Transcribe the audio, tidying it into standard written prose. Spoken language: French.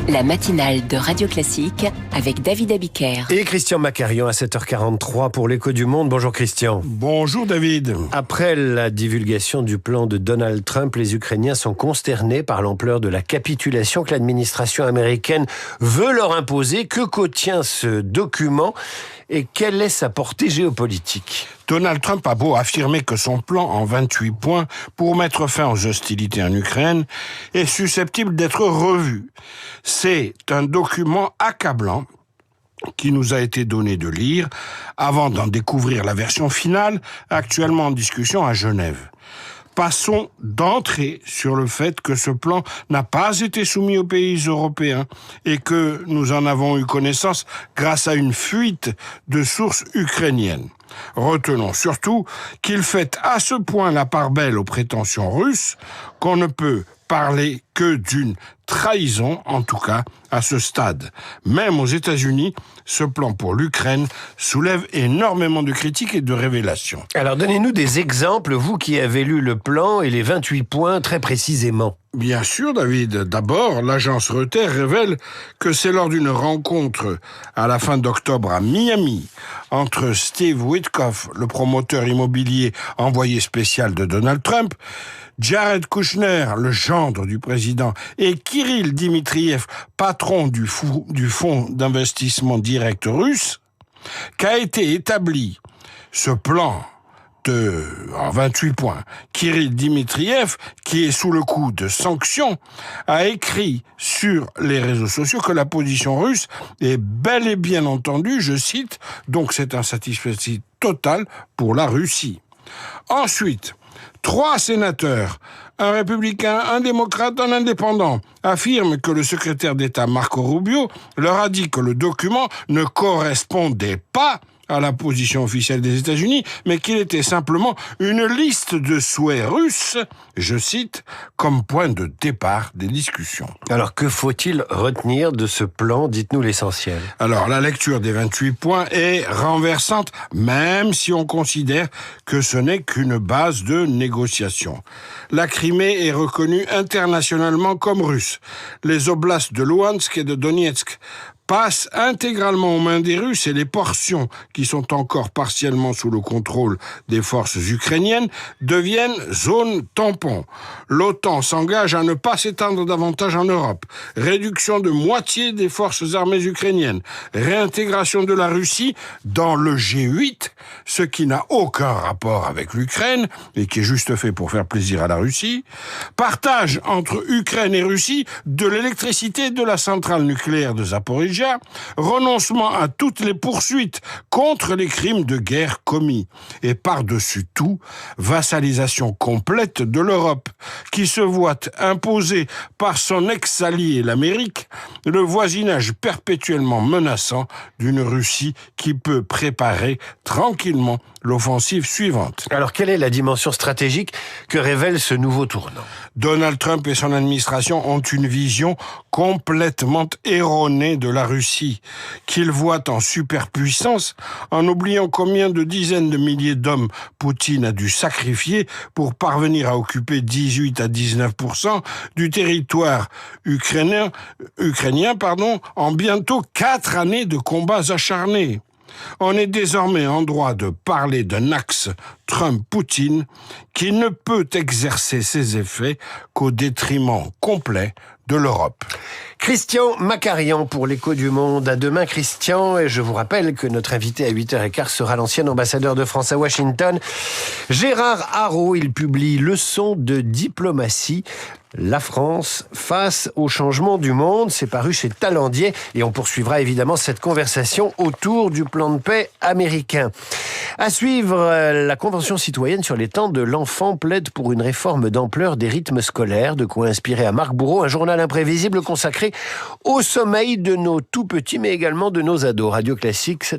La matinale de Radio Classique avec David Abiker. Et Christian Macarian à 7h43 pour l'Écho du Monde. Bonjour Christian. Bonjour David. Après la divulgation du plan de Donald Trump, les Ukrainiens sont consternés par l'ampleur de la capitulation que l'administration américaine veut leur imposer. Que contient ce document et quelle est sa portée géopolitique ? Donald Trump a beau affirmer que son plan en 28 points pour mettre fin aux hostilités en Ukraine est susceptible d'être revu. C'est un document accablant qui nous a été donné de lire avant d'en découvrir la version finale, actuellement en discussion à Genève. Passons d'entrée sur le fait que ce plan n'a pas été soumis aux pays européens et que nous en avons eu connaissance grâce à une fuite de sources ukrainiennes. Retenons surtout qu'il fait à ce point la part belle aux prétentions russes qu'on ne peut parler que d'une trahison, en tout cas à ce stade. Même aux États-Unis, ce plan pour l'Ukraine soulève énormément de critiques et de révélations. Alors donnez-nous des exemples, vous qui avez lu le plan et les 28 points très précisément. Bien sûr, David. D'abord, l'agence Reuters révèle que c'est lors d'une rencontre à la fin d'octobre à Miami entre Steve Witkoff, le promoteur immobilier envoyé spécial de Donald Trump, Jared Kushner, le gendre du président, et Kirill Dmitriev, patron du fonds d'investissement direct russe, qu'a été établi ce plan en 28 points. Kirill Dmitriev, qui est sous le coup de sanctions, a écrit sur les réseaux sociaux que la position russe est bel et bien entendue, je cite, donc c'est un satisfecit total pour la Russie. Ensuite, 3 sénateurs, un républicain, un démocrate, un indépendant, affirment que le secrétaire d'État Marco Rubio leur a dit que le document ne correspondait pas à la position officielle des États-Unis, mais qu'il était simplement une liste de souhaits russes, je cite, comme point de départ des discussions. Alors que faut-il retenir de ce plan ? Dites-nous l'essentiel. Alors, la lecture des 28 points est renversante, même si on considère que ce n'est qu'une base de négociation. La Crimée est reconnue internationalement comme russe. Les oblasts de Louhansk et de Donetsk passent intégralement aux mains des Russes et les portions qui sont encore partiellement sous le contrôle des forces ukrainiennes deviennent zones tampons. L'OTAN s'engage à ne pas s'étendre davantage en Europe. Réduction de moitié des forces armées ukrainiennes. Réintégration de la Russie dans le G8, ce qui n'a aucun rapport avec l'Ukraine et qui est juste fait pour faire plaisir à la Russie. Partage entre Ukraine et Russie de l'électricité de la centrale nucléaire de Zaporijia. Renoncement à toutes les poursuites contre les crimes de guerre commis. Et par-dessus tout, vassalisation complète de l'Europe, qui se voit imposer par son ex-allié l'Amérique le voisinage perpétuellement menaçant d'une Russie qui peut préparer tranquillement l'offensive suivante. Alors quelle est la dimension stratégique que révèle ce nouveau tournant ? Donald Trump et son administration ont une vision complètement erronée de la Russie, qu'ils voient en superpuissance, en oubliant combien de dizaines de milliers d'hommes Poutine a dû sacrifier pour parvenir à occuper 18 à 19% du territoire ukrainien, en bientôt 4 années de combats acharnés. On est désormais en droit de parler d'un axe Trump-Poutine qui ne peut exercer ses effets qu'au détriment complet de l'Europe. Christian Macarian pour l'Écho du Monde. À demain Christian, et je vous rappelle que notre invité à 8h15 sera l'ancien ambassadeur de France à Washington, Gérard Haraud. Il publie Leçons de diplomatie, la France face au changement du monde. C'est paru chez Talendier et on poursuivra évidemment cette conversation autour du plan de paix américain. À suivre, la Convention citoyenne sur les temps de l'enfant plaide pour une réforme d'ampleur des rythmes scolaires, de quoi inspirer à Marc Bourreau un journal imprévisible consacré au sommeil de nos tout-petits mais également de nos ados. Radio Classique.